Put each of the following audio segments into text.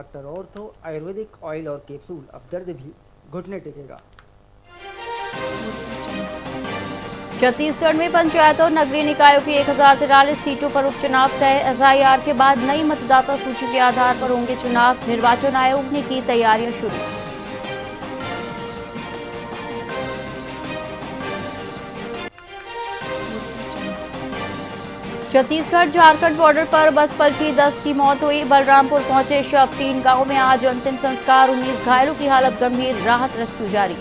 Doctor ortho Ayurvedic oil और capsule. अब दर्द भी घुटने टेकेगा। छत्तीसगढ़ में पंचायत और नगरीय निकायों की 1043 सीटों पर उपचुनाव तय। एसआईआर के बाद नई मतदाता सूची के आधार पर होंगे चुनाव। निर्वाचन आयोग ने की तैयारियां शुरू। छत्तीसगढ़ झारखंड बॉर्डर पर बस पलटी, 10 की मौत हुई। बलरामपुर पहुंचे शव, 3 गांवों में आज अंतिम संस्कार। 19 घायलों की हालत गंभीर, राहत रेस्क्यू जारी।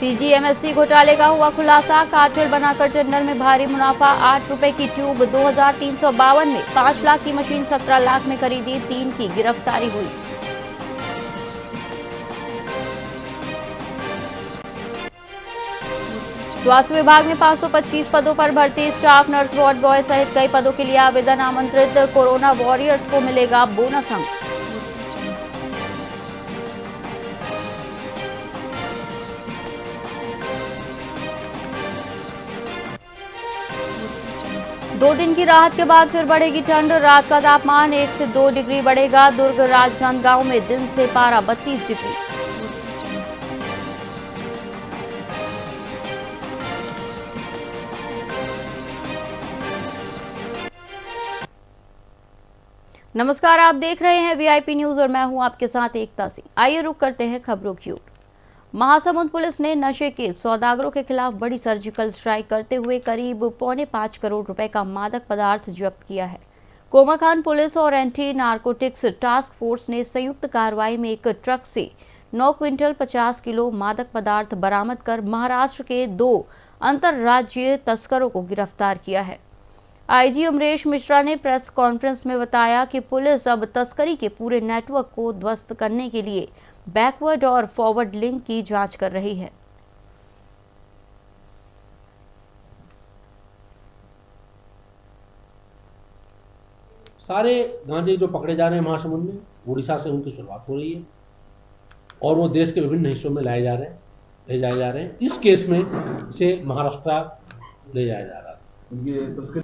सीजीएमएससी घोटाले का हुआ खुलासा, कार्टेल बनाकर टेंडर में भारी मुनाफा। 8 रुपए की ट्यूब 2352 में, 5 लाख की मशीन 17 लाख में खरीदी। 3 की गिरफ्तारी हुई। स्वास्थ्य विभाग में 525 पदों पर भर्ती। स्टाफ नर्स, वार्ड बॉय सहित कई पदों के लिए आवेदन आमंत्रित। कोरोना वॉरियर्स को मिलेगा बोनस अंक। दो दिन की राहत के बाद फिर बढ़ेगी ठंड। रात का तापमान 1 से 2 डिग्री बढ़ेगा। दुर्ग, राजनांदगांव में दिन से पारा 32 डिग्री। नमस्कार, आप देख रहे हैं वीआईपी न्यूज और मैं हूं आपके साथ एकता सिंह। आइए रुक करते हैं खबरों की ओर। महासमुंद पुलिस ने नशे के सौदागरों के खिलाफ बड़ी सर्जिकल स्ट्राइक करते हुए करीब 4.25 करोड़ रुपए का मादक पदार्थ जब्त किया है। कोमाखान पुलिस और एंटी नारकोटिक्स टास्क फोर्स ने संयुक्त कार्रवाई में एक ट्रक से 9 क्विंटल 50 किलो मादक पदार्थ बरामद कर महाराष्ट्र के 2 अंतर्राज्यीय तस्करों को गिरफ्तार किया है। आईजी उमरेश मिश्रा ने प्रेस कॉन्फ्रेंस में बताया कि पुलिस अब तस्करी के पूरे नेटवर्क को ध्वस्त करने के लिए बैकवर्ड और फॉरवर्ड लिंक की जांच कर रही है। सारे गांजे जो पकड़े जा रहे हैं महासमुंद में, उड़ीसा से उनकी शुरुआत हो रही है और वो देश के विभिन्न हिस्सों में ले जाए जा रहे हैं। इस केस में से महाराष्ट्र ले जाया जा रहा था।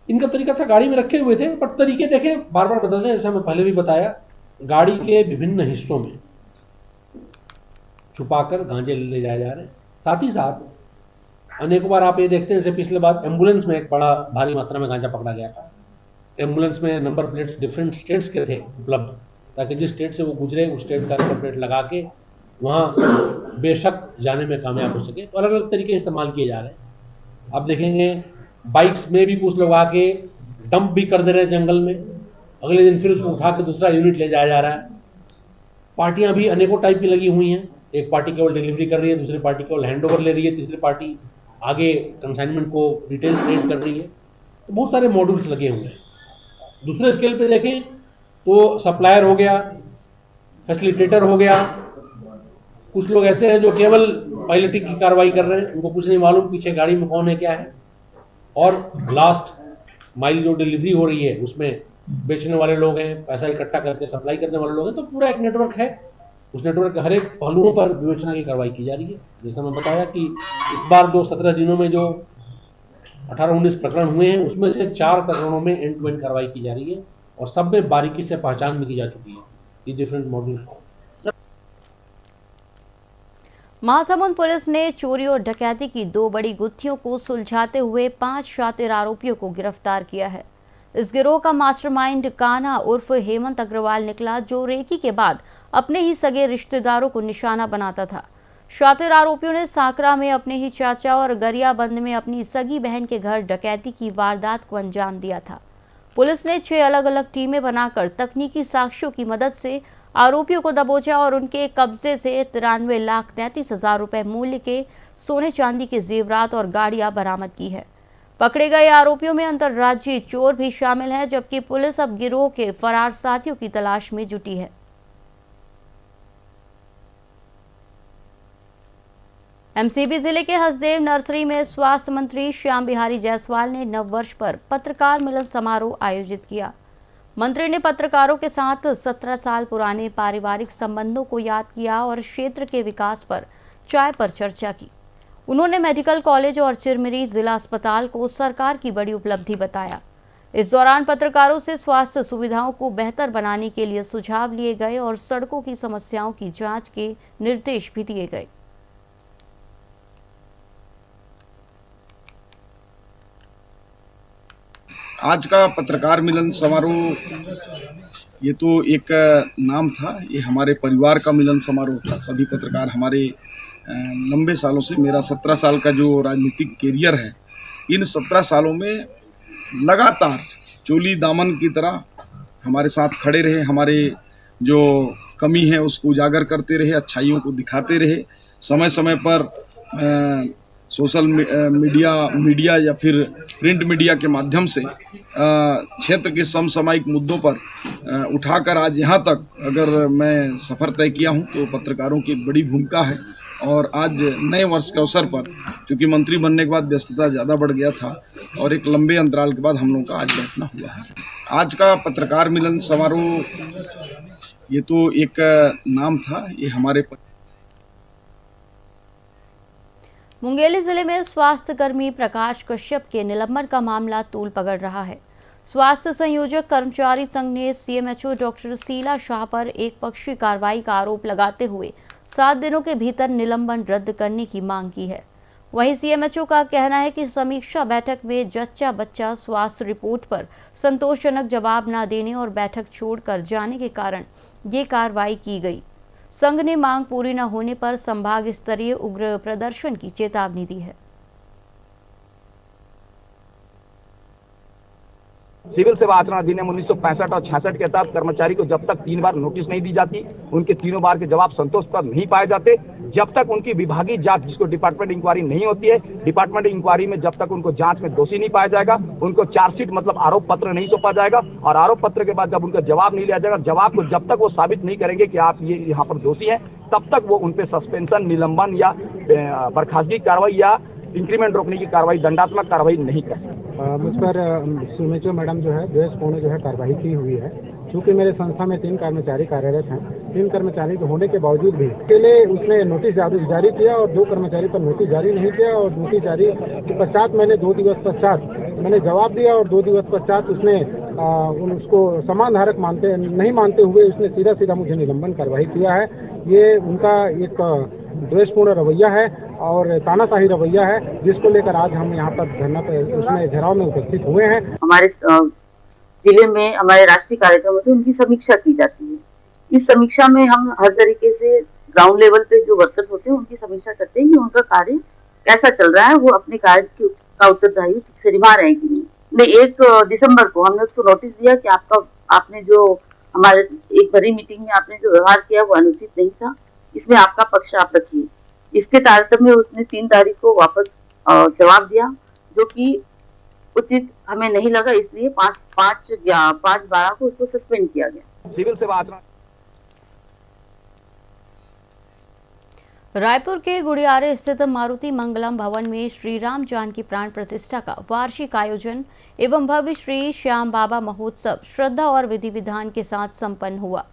इनका तरीका था, गाड़ी में रखे हुए थे, पर तरीके देखे बार बार बदल रहे हैं। जैसा मैं पहले भी बताया, गाड़ी के विभिन्न हिस्सों में छुपाकर गांजे ले जाए जा रहे हैं। साथ ही साथ अनेकों बार आप ये देखते हैं, जैसे पिछले बार एम्बुलेंस में एक बड़ा भारी मात्रा में गांजा पकड़ा गया था। एम्बुलेंस में नंबर प्लेट्स डिफरेंट स्टेट्स के थे उपलब्ध, ताकि जिस स्टेट से वो गुजरे उस स्टेट का नंबर प्लेट लगा के वहाँ बेशक जाने में कामयाब हो सके। तो अलग अलग तरीके इस्तेमाल किए जा रहे हैं। आप देखेंगे बाइक्स में भी कुछ लोग आके डंप भी कर दे रहे हैं जंगल में, अगले दिन फिर उसको उठा के दूसरा यूनिट ले जाया जा रहा है। पार्टियां भी अनेकों टाइप की लगी हुई हैं। एक पार्टी केवल डिलीवरी कर रही है, दूसरी पार्टी केवल हैंड ओवर ले रही है, तीसरी पार्टी आगे कंसाइनमेंट को डिटेल ट्रेड कर रही है। तो बहुत सारे मॉड्यूल्स लगे हुए हैं। दूसरे स्केल पे देखें तो सप्लायर हो गया, फैसिलिटेटर हो गया। कुछ लोग ऐसे हैं जो केवल पायलटिंग की कार्रवाई कर रहे हैं, उनको कुछ नहीं मालूम पीछे गाड़ी में कौन है क्या है। और लास्ट माइल जो डिलीवरी हो रही है उसमें बेचने वाले लोग हैं, पैसा इकट्ठा करके सप्लाई करने वाले लोग हैं। तो पूरा एक नेटवर्क है। उस नेटवर्क के हर एक पहलुओं पर विवेचना की कार्रवाई की जा रही है। जैसा मैं बताया कि इस बार जो 17 दिनों में जो 18-19 प्रकरण हुए हैं, उसमें से 4 प्रकरणों में एंड टू एंड कार्रवाई की जा रही है और सब में बारीकी से पहचान भी की जा चुकी है ये डिफरेंट मॉड्यूल को। महासमुंद पुलिस ने चोरी और डकैती की 2 बड़ी गुत्थियों को सुलझाते हुए 5 शातिर आरोपियों को गिरफ्तार किया है। इस गिरोह का मास्टरमाइंड कान्हा उर्फ हेमंत अग्रवाल निकला, जो रेकी के बाद अपने ही सगे रिश्तेदारों को निशाना बनाता था। शातिर आरोपियों ने सांकरा में अपने ही चाचा और गरियाबंद में अपनी सगी बहन के घर डकैती की वारदात को अंजाम दिया था। पुलिस ने 6 अलग अलग टीमें बनाकर तकनीकी साक्ष्यों की मदद से आरोपियों को दबोचा और उनके कब्जे से 93,33,000 रुपए मूल्य के सोने चांदी के जेवरात और गाड़ियां बरामद की है। पकड़े गए आरोपियों में अंतर्राज्यीय चोर भी शामिल हैं, जबकि पुलिस अब गिरोह के फरार साथियों की तलाश में जुटी है। एमसीबी जिले के हसदेव नर्सरी में स्वास्थ्य मंत्री श्याम बिहारी जायसवाल ने नववर्ष पर पत्रकार मिलन समारोह आयोजित किया। मंत्री ने पत्रकारों के साथ 17 साल पुराने पारिवारिक संबंधों को याद किया और क्षेत्र के विकास पर चाय पर चर्चा की। उन्होंने मेडिकल कॉलेज और चिरमिरी जिला अस्पताल को सरकार की बड़ी उपलब्धि बताया। इस दौरान पत्रकारों से स्वास्थ्य सुविधाओं को बेहतर बनाने के लिए सुझाव लिए गए और सड़कों की समस्याओं की जांच के निर्देश भी दिए गए। आज का पत्रकार मिलन समारोह ये तो एक नाम था, ये हमारे परिवार का मिलन समारोह था। सभी पत्रकार हमारे लंबे सालों से, मेरा 17 साल का जो राजनीतिक कैरियर है, इन 17 सालों में लगातार चोली दामन की तरह हमारे साथ खड़े रहे, हमारे जो कमी है उसको उजागर करते रहे, अच्छाइयों को दिखाते रहे। समय समय पर सोशल मीडिया या फिर प्रिंट मीडिया के माध्यम से क्षेत्र के समसामयिक मुद्दों पर उठाकर आज यहाँ तक अगर मैं सफ़र तय किया हूँ तो पत्रकारों की एक बड़ी भूमिका है। और आज नए वर्ष के अवसर पर, चूँकि मंत्री बनने के बाद व्यस्तता ज़्यादा बढ़ गया था और एक लंबे अंतराल के बाद हम लोगों का आज बैठना हुआ है। आज का पत्रकार मिलन समारोह ये तो एक नाम था, ये हमारे मुंगेली जिले में स्वास्थ्य कर्मी प्रकाश कश्यप के निलंबन का मामला तूल पकड़ रहा है। स्वास्थ्य संयोजक कर्मचारी संघ ने सीएमएचओ डॉक्टर शीला शाह पर एक पक्षीय कार्रवाई का आरोप लगाते हुए 7 दिनों के भीतर निलंबन रद्द करने की मांग की है। वहीं सीएमएचओ का कहना है कि समीक्षा बैठक में जच्चा बच्चा स्वास्थ्य रिपोर्ट पर संतोषजनक जवाब न देने और बैठक छोड़कर जाने के कारण ये कार्रवाई की गई। संघ ने मांग पूरी न होने पर संभाग स्तरीय उग्र प्रदर्शन की चेतावनी दी है। सिविल सेवा आचरण अधिनियम 1965 और 66 के तहत कर्मचारी को जब तक 3 बार नोटिस नहीं दी जाती, उनके तीनों बार के जवाब संतोषप्रद नहीं पाए जाते, जब तक उनकी विभागीय जांच, जिसको डिपार्टमेंट इंक्वायरी नहीं होती है, डिपार्टमेंट इंक्वायरी में जब तक उनको जांच में दोषी नहीं पाया जाएगा, उनको चार्जशीट मतलब आरोप पत्र नहीं सौंपा जाएगा और आरोप पत्र के बाद जब उनका जवाब नहीं लिया जाएगा, जवाब को जब तक वो साबित नहीं करेंगे कि आप ये यहाँ पर दोषी हैं, तब तक वो उनपे सस्पेंशन, निलंबन या बर्खास्तगी कार्रवाई या इंक्रीमेंट रोकने की कार्रवाई, दंडात्मक कार्रवाई नहीं कर। मुझ पर सीएमएचओ मैडम जो है द्वेषपूर्ण जो है कार्रवाई की हुई है। चूँकि मेरे संस्था में 3 कर्मचारी कार्यरत हैं, 3 कर्मचारी के होने के बावजूद भी अकेले उसने नोटिस जारी किया और 2 कर्मचारी पर नोटिस जारी नहीं किया और नोटिस जारी के पश्चात मैंने 2 दिवस पश्चात मैंने जवाब दिया और 2 दिवस पश्चात उसने उसको समान धारक नहीं मानते हुए उसने सीधा मुझे निलंबन कार्रवाई किया है। ये उनका एक द्वेषपूर्ण रवैया है और तानाशाही रवैया है, जिसको लेकर आज हम यहाँ पर धरना पे उसमें घेराव में उपस्थित हुए हैं। हमारे जिले में हमारे राष्ट्रीय कार्यक्रम होते हैं, उनकी समीक्षा की जाती है। इस समीक्षा में हम हर तरीके से ग्राउंड लेवल पे जो वर्कर्स होते हैं उनकी समीक्षा करते हैं कि उनका कार्य कैसा चल रहा है, वो अपने कार्य का उत्तरदायी ठीक से निभा रहे हैं कि नहीं। 1 दिसंबर को हमने उसको नोटिस दिया कि आपने जो हमारे एक बड़ी मीटिंग में आपने जो व्यवहार किया वो अनुचित नहीं था, इसमें आपका पक्ष आप रखिए। इसके तारतम्य उसने 3 तारीख को वापस जवाब दिया, जो कि उचित हमें नहीं लगा, इसलिए 5/12 को उसको सस्पेंड किया गया। सिविल सेवा आचरण रायपुर के गुड़ियारे स्थित मारुति मंगलम भवन में श्री राम जानकी प्राण प्रतिष्ठा का वार्षिक आयोजन एवं भव्य श्री श्याम बाबा महोत्सव श्रद्धा और विधि विधान के साथ संपन्न हुआ।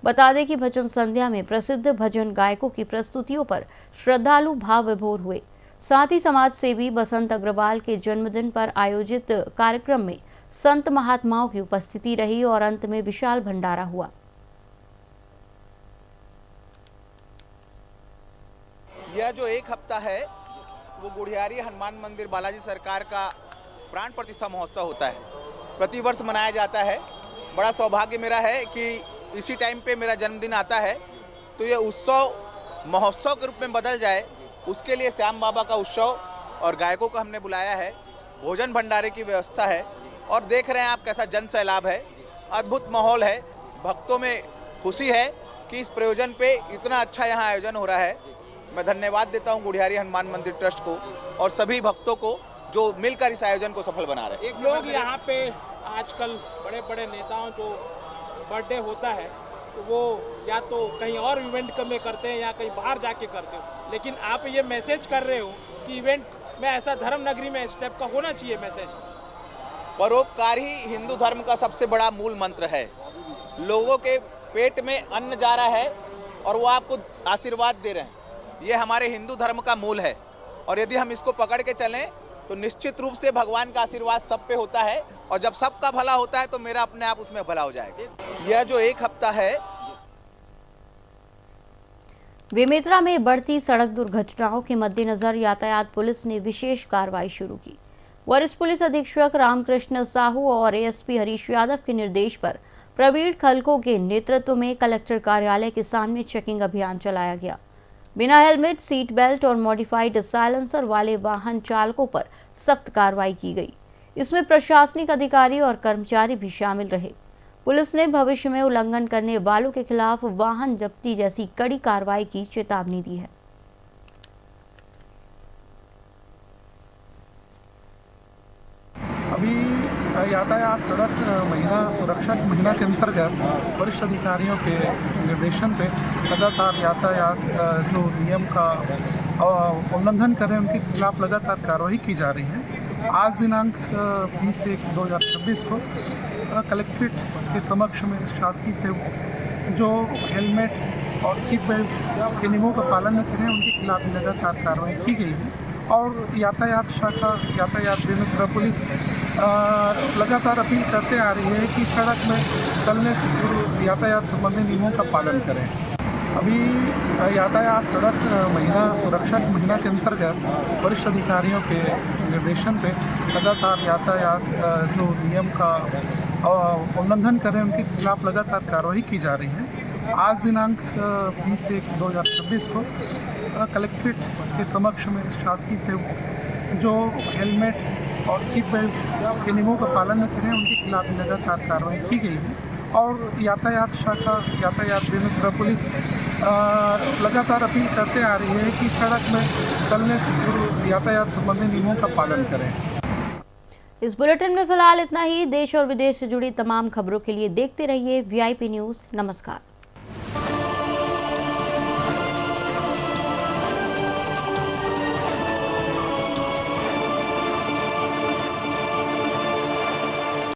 बता दें कि भजन संध्या में प्रसिद्ध भजन गायकों की प्रस्तुतियों पर श्रद्धालु भाव विभोर हुए। साथ ही समाज सेवी बसंत अग्रवाल के जन्मदिन पर आयोजित कार्यक्रम में संत महात्माओं की उपस्थिति रही और अंत में विशाल भंडारा हुआ। यह जो 1 हफ्ता है वो गुड़ियारी हनुमान मंदिर बालाजी सरकार का प्राण प्रतिष्ठा महोत्सव होता है, प्रतिवर्ष मनाया जाता है। बड़ा सौभाग्य मेरा है कि इसी टाइम पे मेरा जन्मदिन आता है, तो ये उत्सव महोत्सव के रूप में बदल जाए, उसके लिए श्याम बाबा का उत्सव और गायकों को हमने बुलाया है। भोजन भंडारे की व्यवस्था है और देख रहे हैं आप कैसा जन सैलाब है, अद्भुत माहौल है। भक्तों में खुशी है कि इस प्रयोजन पे इतना अच्छा यहाँ आयोजन हो रहा है। मैं धन्यवाद देता हूँ गुड़ियारी हनुमान मंदिर ट्रस्ट को और सभी भक्तों को जो मिलकर इस आयोजन को सफल बना रहे हैं। लोग यहाँ पे आजकल बड़े बड़े नेताओं जो बर्थडे होता है तो वो या तो कहीं और इवेंट में करते हैं या कहीं बाहर जाके करते हो, लेकिन आप ये मैसेज कर रहे हो कि इवेंट में ऐसा धर्म नगरी में इस टाइप का होना चाहिए मैसेज। परोपकार ही हिंदू धर्म का सबसे बड़ा मूल मंत्र है। लोगों के पेट में अन्न जा रहा है और वो आपको आशीर्वाद दे रहे हैं, ये हमारे हिंदू धर्म का मूल है। और यदि हम इसको पकड़ के चलें तो निश्चित रूप से भगवान का आशीर्वाद सब पे होता है, और जब सबका भला होता है तो मेरा अपने आप उसमें भला हो जाएगा। यह जो एक हफ्ता है, बेमेतरा में बढ़ती सड़क दुर्घटनाओं के मद्देनजर यातायात पुलिस ने विशेष कार्रवाई शुरू की। वरिष्ठ पुलिस अधीक्षक रामकृष्ण साहू और एएसपी हरीश यादव के निर्देश पर प्रवीण खलको के नेतृत्व में कलेक्टर कार्यालय के सामने चेकिंग अभियान चलाया गया। बिना हेलमेट, सीट बेल्ट और मॉडिफाइड साइलेंसर वाले वाहन चालकों पर सख्त कार्रवाई की गई। इसमें प्रशासनिक अधिकारी और कर्मचारी भी शामिल रहे। पुलिस ने भविष्य में उल्लंघन करने वालों के खिलाफ वाहन जब्ती जैसी कड़ी कार्रवाई की चेतावनी दी है। अभी यातायात सड़क महिला सुरक्षा महीना के अंतर्गत वरिष्ठ अधिकारियों के निर्देशन पे लगातार यातायात जो नियम का उल्लंघन कर रहे हैं उनके खिलाफ लगातार कार्रवाई की जा रही है। आज दिनांक 20/1/2026 को कलेक्ट्रेट के समक्ष में शासकीय सेवक जो हेलमेट और सीट बेल्ट के नियमों का पालन न करें उनके खिलाफ लगातार कार्रवाई की गई है। और यातायात शाखा, यातायात बेमेतरा पुलिस लगातार अपील करते आ रही है कि सड़क में चलने से पूर्व यातायात संबंधी नियमों का पालन करें। अभी यातायात सड़क महिला सुरक्षा महीना के अंतर्गत वरिष्ठ अधिकारियों के निर्देशन पे लगातार यातायात जो नियम का उल्लंघन कर रहे हैं उनके खिलाफ लगातार कार्रवाई की जा रही है। आज दिनांक 20/1/2026 को कलेक्ट्रेट के समक्ष में शासकीय सेवक जो हेलमेट और सीट बेल्ट के नियमों का पालन न करें उनके खिलाफ लगातार कार्रवाई की गई है। और यातायात शाखा, यातायात बेमेतरा पुलिस लगातार अपील करते आ रही है कि सड़क में चलने से पूर्व यातायात संबंधी नियमों का पालन करें। इस बुलेटिन में फिलहाल इतना ही। देश और विदेश से जुड़ी तमाम खबरों के लिए देखते रहिए VIP न्यूज़। नमस्कार।